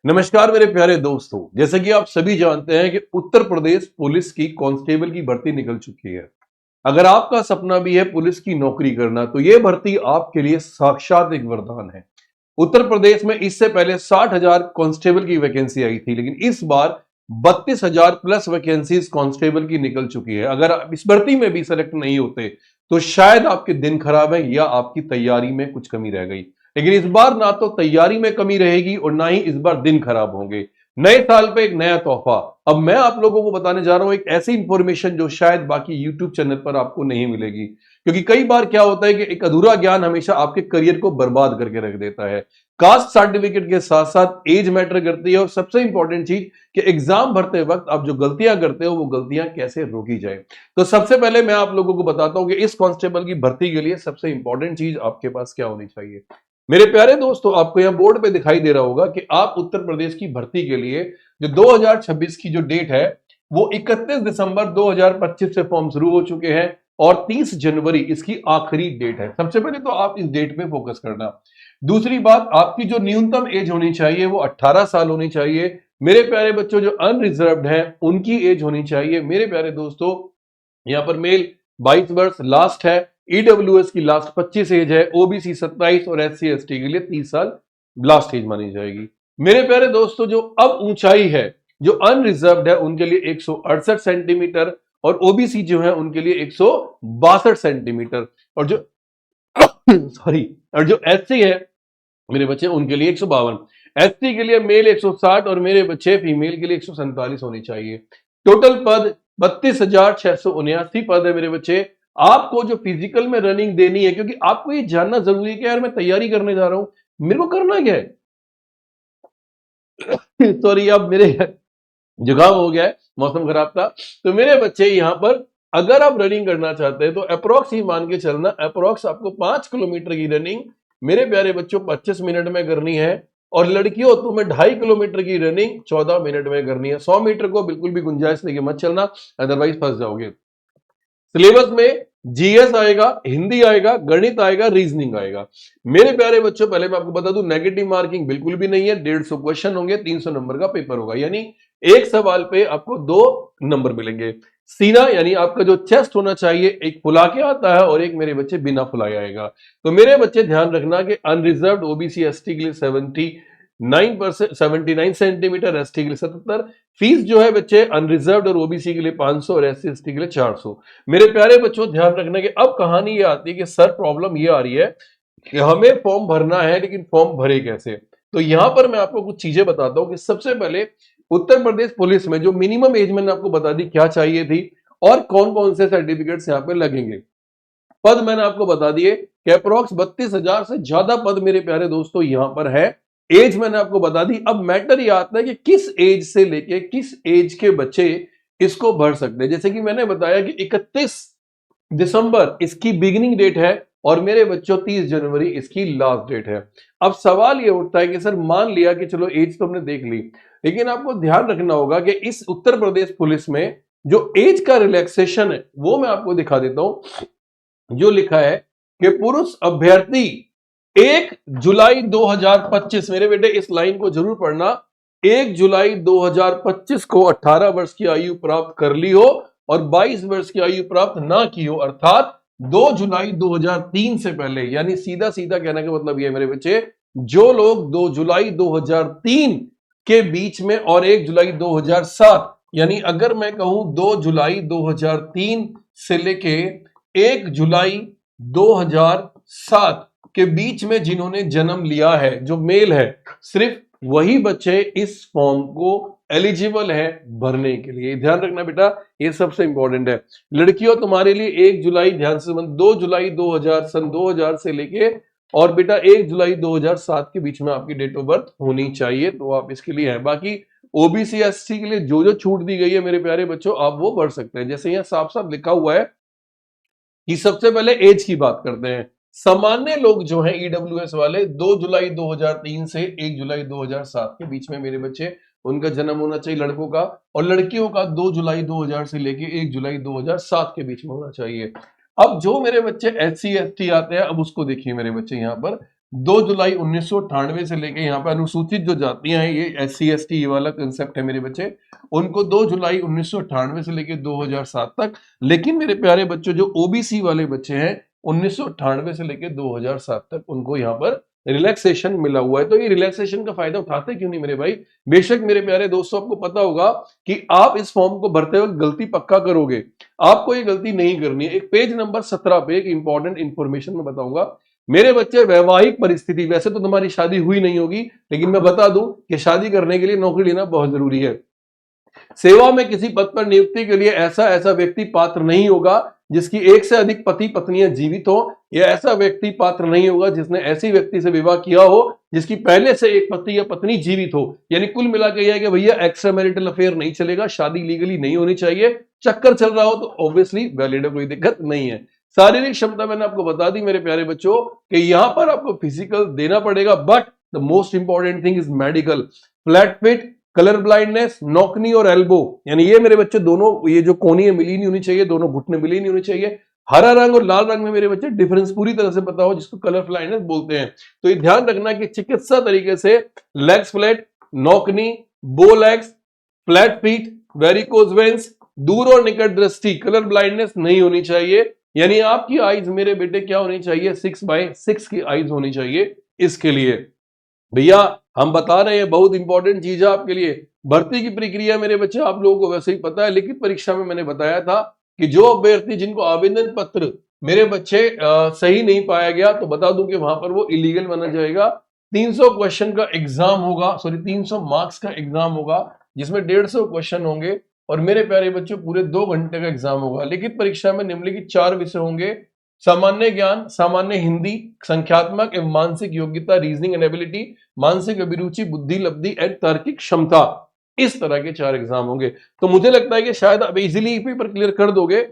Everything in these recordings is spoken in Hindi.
नमस्कार मेरे प्यारे दोस्तों। जैसे कि आप सभी जानते हैं कि उत्तर प्रदेश पुलिस की कांस्टेबल की भर्ती निकल चुकी है। अगर आपका सपना भी है पुलिस की नौकरी करना, तो यह भर्ती आपके लिए साक्षात एक वरदान है। उत्तर प्रदेश में इससे पहले 60,000 कांस्टेबल की वैकेंसी आई थी, लेकिन इस बार 32,000 प्लस वैकेंसीज कांस्टेबल की निकल चुकी है। अगर आप इस भर्ती में भी सेलेक्ट नहीं होते तो शायद आपके दिन खराब है या आपकी तैयारी में कुछ कमी रह गई। लेकिन इस बार ना तो तैयारी में कमी रहेगी और ना ही इस बार दिन खराब होंगे। नए साल पे एक नया तोहफा। अब मैं आप लोगों को बताने जा रहा हूं एक ऐसी इंफॉर्मेशन जो शायद बाकी यूट्यूब चैनल पर आपको नहीं मिलेगी, क्योंकि कई बार क्या होता है कि एक अधूरा ज्ञान हमेशा आपके करियर को बर्बाद करके रख देता है। कास्ट सर्टिफिकेट के साथ साथ एज मैटर करती है, और सबसे इंपॉर्टेंट चीज कि एग्जाम भरते वक्त आप जो गलतियां करते हो वो गलतियां कैसे रोकी जाए। तो सबसे पहले मैं आप लोगों को बताता हूं कि इस कांस्टेबल की भर्ती के लिए सबसे इंपॉर्टेंट चीज आपके पास क्या होनी चाहिए। मेरे प्यारे दोस्तों, आपको यहां बोर्ड पे दिखाई दे रहा होगा कि आप उत्तर प्रदेश की भर्ती के लिए जो 2026 की जो डेट है वो 31 दिसंबर 2025 से फॉर्म शुरू हो चुके हैं और 30 जनवरी इसकी आखिरी डेट है। सबसे पहले तो आप इस डेट पे फोकस करना। दूसरी बात, आपकी जो न्यूनतम एज होनी चाहिए वो 18 साल होनी चाहिए। मेरे प्यारे बच्चों, जो अनरिजर्व्ड हैं उनकी एज होनी चाहिए मेरे प्यारे दोस्तों, यहां पर मेल 22 वर्ष लास्ट है, ईडब्ल्यूएस की लास्ट 25 एज है, ओबीसी 27 और एससी एसटी के लिए 30 साल लास्ट एज मानी जाएगी। मेरे प्यारे दोस्तों, जो अब ऊंचाई है जो अनरिजर्व्ड है उनके लिए 168 सेंटीमीटर और ओबीसी जो है उनके लिए 162 सेंटीमीटर, और जो सॉरी, और जो एससी है मेरे बच्चे उनके लिए 152। एसटी के लिए मेल 160 और मेरे बच्चे फीमेल के लिए 147 होनी चाहिए। टोटल पद 32,679 पद है मेरे बच्चे। आपको जो फिजिकल में रनिंग देनी है, क्योंकि आपको ये जानना जरूरी है कि यार मैं तैयारी करने जा रहा हूं, मेरे को करना क्या है। सॉरी, अब मेरे जुकाम हो गया है, मौसम खराब था। तो मेरे बच्चे यहां पर अगर आप रनिंग करना चाहते हैं तो अप्रोक्स ही मान के चलना, अप्रोक्स आपको 5 किलोमीटर की रनिंग मेरे प्यारे बच्चों 25 मिनट में करनी है, और लड़कियों तुम्हें 2.5 किलोमीटर की रनिंग 14 मिनट में करनी है। 100 मीटर को बिल्कुल भी गुंजाइश लेके मत चलना, अदरवाइज फंस जाओगे। सिलेबस में जीएस आएगा, हिंदी आएगा, गणित आएगा, रीजनिंग आएगा। मेरे प्यारे बच्चों, पहले मैं आपको बता दूं, नेगेटिव मार्किंग बिल्कुल भी नहीं है। 150 क्वेश्चन होंगे, 300 नंबर का पेपर होगा, यानी एक सवाल पे आपको 2 नंबर मिलेंगे। सीना यानी आपका जो चेस्ट होना चाहिए, एक फुला के आता है और एक मेरे बच्चे बिना फुलाए आएगा। तो मेरे बच्चे ध्यान रखना कि अनरिजर्व्ड ओबीसी एसटी के लिए 79 सेंटीमीटर, एसटी के लिए 77। फीस जो है बच्चे अनरिजर्व्ड और ओबीसी के लिए 500 और एससी एसटी के लिए 400। मेरे प्यारे बच्चों, ध्यान रखना कि अब कहानी ये आती है कि सर प्रॉब्लम ये आ रही है कि हमें फॉर्म भरना है, लेकिन फॉर्म भरे कैसे। तो यहां पर मैं आपको कुछ चीजें बताता हूं कि सबसे पहले उत्तर प्रदेश पुलिस में जो मिनिमम एज मैंने आपको बता दी क्या चाहिए थी और कौन कौन से सर्टिफिकेट्स यहां पे लगेंगे। पद मैंने आपको बता दिए कि अप्रोक्स 32,000 से ज्यादा पद मेरे प्यारे दोस्तों यहां पर है। एज मैंने आपको बता दी। अब मैटर ये आता है कि किस एज से लेके किस एज के बच्चे इसको भर सकते हैं। जैसे कि मैंने बताया कि 31 दिसंबर इसकी बिगिनिंग डेट है और मेरे बच्चों 30 जनवरी इसकी लास्ट डेट है। अब सवाल ये उठता है कि सर मान लिया कि चलो एज तो हमने देख ली, लेकिन आपको ध्यान रखना होगा कि इस उत्तर प्रदेश पुलिस में जो एज का रिलैक्सेशन है वो मैं आपको दिखा देता हूं। जो लिखा है कि पुरुष अभ्यर्थी 1 जुलाई 2025, मेरे बेटे इस लाइन को जरूर पढ़ना, 1 जुलाई 2025 को 18 वर्ष की आयु प्राप्त कर ली हो और 22 वर्ष की आयु प्राप्त ना की हो, अर्थात 2 जुलाई 2003 से पहले। यानी सीधा सीधा कहने का मतलब यह मेरे बच्चे, जो लोग 2 जुलाई 2003 के बीच में और 1 जुलाई 2007, यानी अगर मैं कहूं 2 जुलाई 2003 से लेके 1 जुलाई 2007 के बीच में जिन्होंने जन्म लिया है, जो मेल है, सिर्फ वही बच्चे इस फॉर्म को एलिजिबल है भरने के लिए। ध्यान रखना बेटा, ये सबसे इंपॉर्टेंट है। लड़कियों तुम्हारे लिए 1 जुलाई, ध्यान से 2 जुलाई 2000 सन 2000 से लेके और बेटा 1 जुलाई 2007 के बीच में आपकी डेट ऑफ बर्थ होनी चाहिए, तो आप इसके लिए है। बाकी ओबीसी एससी के लिए जो जो छूट दी गई है मेरे प्यारे बच्चों, आप वो भर सकते हैं। जैसे यहाँ साफ साफ लिखा हुआ है कि सबसे पहले एज की बात करते हैं। सामान्य लोग जो हैं ईडब्ल्यूएस वाले 2 जुलाई 2003 से 1 जुलाई 2007 के बीच में मेरे बच्चे उनका जन्म होना चाहिए लड़कों का, और लड़कियों का 2 जुलाई 2000 से लेके 1 जुलाई 2007 के बीच में होना चाहिए। अब जो मेरे बच्चे एससी एसटी आते हैं, अब उसको देखिए मेरे बच्चे, यहाँ पर 2 जुलाई 1998 से लेके यहाँ पे अनुसूचित जो जातियां हैं, ये SC ST ये वाला कंसेप्ट है मेरे बच्चे, उनको 2 जुलाई 1998 से लेके 2007 तक। लेकिन मेरे प्यारे बच्चों जो OBC वाले बच्चे हैं 1998 से लेके 2007 तक उनको यहाँ पर रिलैक्सेशन मिला हुआ है। तो ये रिलैक्सेशन का फायदा उठाते क्यों नहीं मेरे भाई? बेशक मेरे प्यारे दोस्तों आपको पता होगा कि आप इस फॉर्म को भरते वक्त गलती पक्का करोगे, आपको ये गलती नहीं करनी है। एक पेज नंबर 17 पे एक इंपॉर्टेंट इंफॉर्मेशन मैं बताऊंगा मेरे बच्चे। वैवाहिक परिस्थिति, वैसे तो तुम्हारी शादी हुई नहीं होगी, लेकिन मैं बता दूं कि शादी करने के लिए नौकरी लेना बहुत जरूरी है। सेवा में किसी पद पर नियुक्ति के लिए ऐसा ऐसा व्यक्ति पात्र नहीं होगा जिसकी एक से अधिक पति पत्नियां जीवित हो, या ऐसा व्यक्ति पात्र नहीं होगा जिसने ऐसी व्यक्ति से विवाह किया हो जिसकी पहले से एक पति या पत्नी जीवित हो। यानी कुल मिला के यह है कि भैया एक्स्ट्रा मैरिटल अफेयर नहीं चलेगा, शादी लीगली नहीं होनी चाहिए। चक्कर चल रहा हो तो ऑब्वियसली वैलिड है, कोई दिक्कत नहीं है। शारीरिक क्षमता मैंने आपको बता दी मेरे प्यारे बच्चों कि यहां पर आपको फिजिकल देना पड़ेगा, but the most important thing is medical. Flat fit, colour blindness, knock knee और एल्बो, यानी ये मेरे बच्चे दोनों, ये जो कोनी है मिली नहीं होनी चाहिए, दोनों घुटने मिली नहीं होनी चाहिए। हरा रंग और लाल रंग में मेरे बच्चे डिफरेंस पूरी तरह से पता हो, जिसको कलर ब्लाइंडनेस बोलते हैं। तो ये ध्यान रखना कि चिकित्सा तरीके से लेग्स फ्लैट, नॉकनी, बो legs, flat feet, varicose veins, दूर और निकट दृष्टि, कलर ब्लाइंडनेस नहीं होनी चाहिए। यानी आपकी आईज मेरे बेटे क्या होनी चाहिए? 6/6 की आईज होनी चाहिए। इसके लिए भैया हम बता रहे हैं, बहुत इंपॉर्टेंट चीज है आपके लिए। भर्ती की प्रक्रिया मेरे बच्चे आप लोगों को वैसे ही पता है, लिखित परीक्षा में मैंने बताया था कि जो अभ्यर्थी जिनको आवेदन पत्र मेरे बच्चे सही नहीं पाया गया, तो बता दूं कि वहां पर वो इलीगल माना जाएगा। 300 क्वेश्चन का एग्जाम होगा, सॉरी 300 मार्क्स का एग्जाम होगा, जिसमें 150 क्वेश्चन होंगे, और मेरे प्यारे बच्चों पूरे 2 घंटे का एग्जाम होगा। लिखित परीक्षा में निम्नलिखित 4 विषय होंगे: सामान्य ज्ञान, सामान्य हिंदी, संख्यात्मक एवं मानसिक योग्यता, रीजनिंग एंड एबिलिटी, मानसिक अभिरुचि, बुद्धि लब्धि एंड तार्किक क्षमता। इस तरह के 4 एग्जाम होंगे। तो मुझे लगता है कि शायद आप इजीली पेपर क्लियर कर दोगे,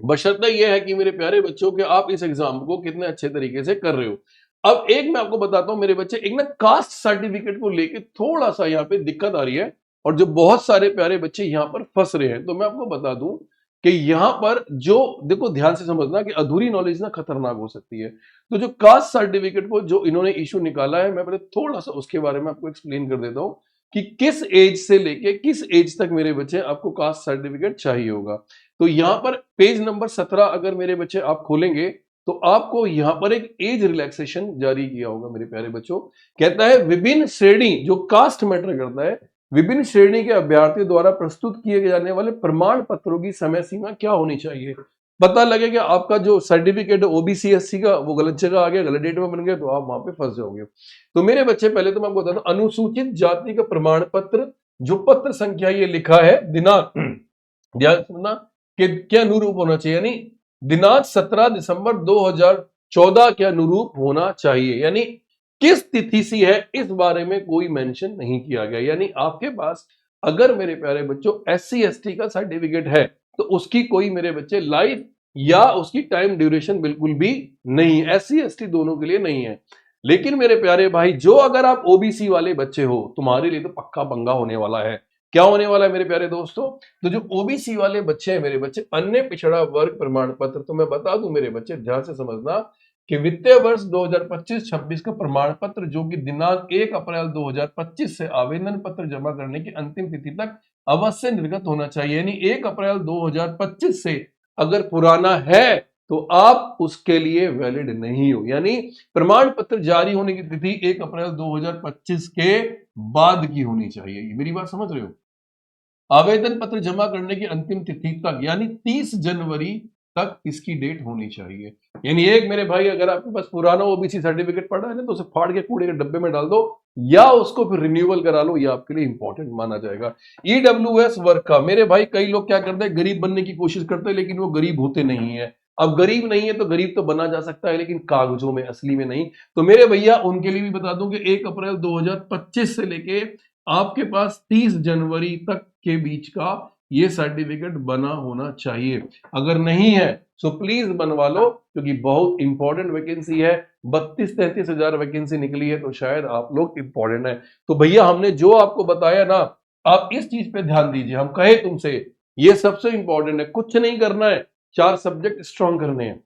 बशर्ते यह है कि मेरे प्यारे बच्चों के आप इस एग्जाम को कितने अच्छे तरीके से कर रहे हो। अब एक मैं आपको बताता हूं मेरे बच्चे, एक ना कास्ट सर्टिफिकेट को लेके थोड़ा सा यहाँ पे दिक्कत आ रही है, और जो बहुत सारे प्यारे बच्चे यहाँ पर फंस रहे हैं। तो मैं आपको बता दूं कि यहाँ पर जो, देखो ध्यान से समझना कि अधूरी नॉलेज ना खतरनाक हो सकती है। तो जो कास्ट सर्टिफिकेट को जो इन्होंने इशू निकाला है, मैं पहले थोड़ा सा उसके बारे में आपको एक्सप्लेन कर देता हूं कि किस एज से लेके किस एज तक मेरे बच्चे आपको कास्ट सर्टिफिकेट चाहिए होगा। तो यहां पर पेज नंबर 17 अगर मेरे बच्चे आप खोलेंगे तो आपको यहां पर एक एज रिलैक्सेशन जारी किया होगा मेरे प्यारे बच्चों। कहता है विभिन्न श्रेणी, जो कास्ट मैटर करता है, विभिन्न श्रेणी के अभ्यर्थियों द्वारा प्रस्तुत किए जाने वाले प्रमाण पत्रों की समय सीमा क्या होनी चाहिए। पता लगे कि आपका जो सर्टिफिकेट है OBC SC का वो गलत जगह आ गया, गलत डेट में बन गया, तो आप वहां पे फंस जाओगे। तो मेरे बच्चे पहले तो मैं आपको बताता हूं, अनुसूचित जाति का प्रमाण पत्र, जो पत्र संख्या ये लिखा है, दिनांक ध्यान सुनना कि क्या अनुरूप होना चाहिए, यानी दिनांक 17 दिसंबर 2014 के अनुरूप होना चाहिए। यानी किस तिथि से है इस बारे में कोई मेंशन नहीं किया गया। यानी आपके पास अगर मेरे प्यारे बच्चों SC ST का सर्टिफिकेट है तो उसकी कोई मेरे बच्चे लाइफ या उसकी टाइम ड्यूरेशन बिल्कुल भी नहीं, SC ST दोनों के लिए नहीं है। लेकिन मेरे प्यारे भाई, जो अगर आप OBC वाले बच्चे हो, तुम्हारे लिए तो पक्का पंगा होने वाला है। क्या होने वाला है मेरे प्यारे दोस्तों? तो जो OBC वाले बच्चे हैं मेरे बच्चे, अन्य पिछड़ा वर्ग प्रमाण पत्र, तो मैं बता दूं मेरे बच्चे ध्यान से समझना कि वित्तीय वर्ष 2025-26 का प्रमाण पत्र, जो कि दिनांक 1 अप्रैल 2025 से आवेदन पत्र जमा करने की अंतिम तिथि तक अवश्य निर्गत होना चाहिए। यानी 1 अप्रैल 2025 से अगर पुराना है तो आप उसके लिए वैलिड नहीं हो। यानी प्रमाण पत्र जारी होने की तिथि 1 अप्रैल 2025 के बाद की होनी चाहिए। मेरी बात समझ रहे हो? आवेदन पत्र जमा करने की अंतिम तिथि तक, यानी 30 जनवरी तक इसकी डेट होनी चाहिए। यानी एक मेरे भाई, अगर आपके पास पुराना OBC सर्टिफिकेट पड़ा है ना, तो उसे फाड़ के कूड़े के डब्बे में डाल दो, या उसको फिर रिन्यूअल करा लो, ये आपके लिए इंपॉर्टेंट माना जाएगा। EWS वर्क का मेरे भाई, कई लोग क्या करते हैं, गरीब बनने की कोशिश करते हैं, लेकिन वो गरीब होते नहीं है। अब गरीब नहीं है तो गरीब तो बना जा सकता है, लेकिन कागजों में, असली में नहीं। तो मेरे भैया उनके लिए भी बता दूं कि 1 अप्रैल 2025 से लेके आपके पास 30 जनवरी तक के बीच का ये सर्टिफिकेट बना होना चाहिए। अगर नहीं है सो प्लीज बनवा लो, क्योंकि बहुत इंपॉर्टेंट वैकेंसी है। 32-33 हजार वैकेंसी निकली है, तो शायद आप लोग इंपॉर्टेंट है। तो भैया हमने जो आपको बताया ना, आप इस चीज पे ध्यान दीजिए। हम कहे तुमसे, ये सबसे इंपॉर्टेंट है, कुछ नहीं करना है, 4 सब्जेक्ट स्ट्रॉन्ग करने हैं।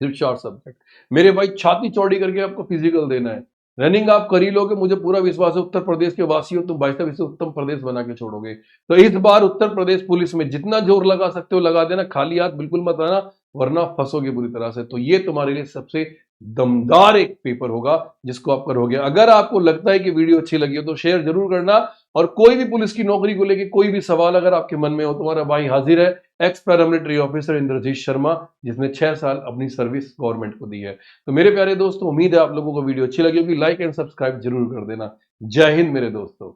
सिर्फ 4 सब्जेक्ट। मेरे भाई छाती चौड़ी करके आपको फिजिकल देना है। रनिंग आप कर ही लोगे, मुझे पूरा विश्वास है उत्तर प्रदेश के वासी हो तुम, भाई साहब इसे उत्तम प्रदेश बना के छोड़ोगे। तो इस बार उत्तर प्रदेश पुलिस में जितना जोर लगा सकते हो लगा देना, खाली हाथ बिल्कुल मत आना, वरना फंसोगे बुरी तरह से। तो ये तुम्हारे लिए सबसे दमदार एक पेपर होगा जिसको आप करोगे। अगर आपको लगता है कि वीडियो अच्छी लगी हो तो शेयर जरूर करना, और कोई भी पुलिस की नौकरी को लेकर कोई भी सवाल अगर आपके मन में हो, तुम्हारा भाई हाजिर है, ex paramilitary officer Indrajit Sharma, जिसने 6 साल अपनी सर्विस गवर्नमेंट को दी है। तो मेरे प्यारे दोस्तों, उम्मीद है आप लोगों को वीडियो अच्छी लगी होगी। लाइक एंड सब्सक्राइब जरूर कर देना। जय हिंद मेरे दोस्तों।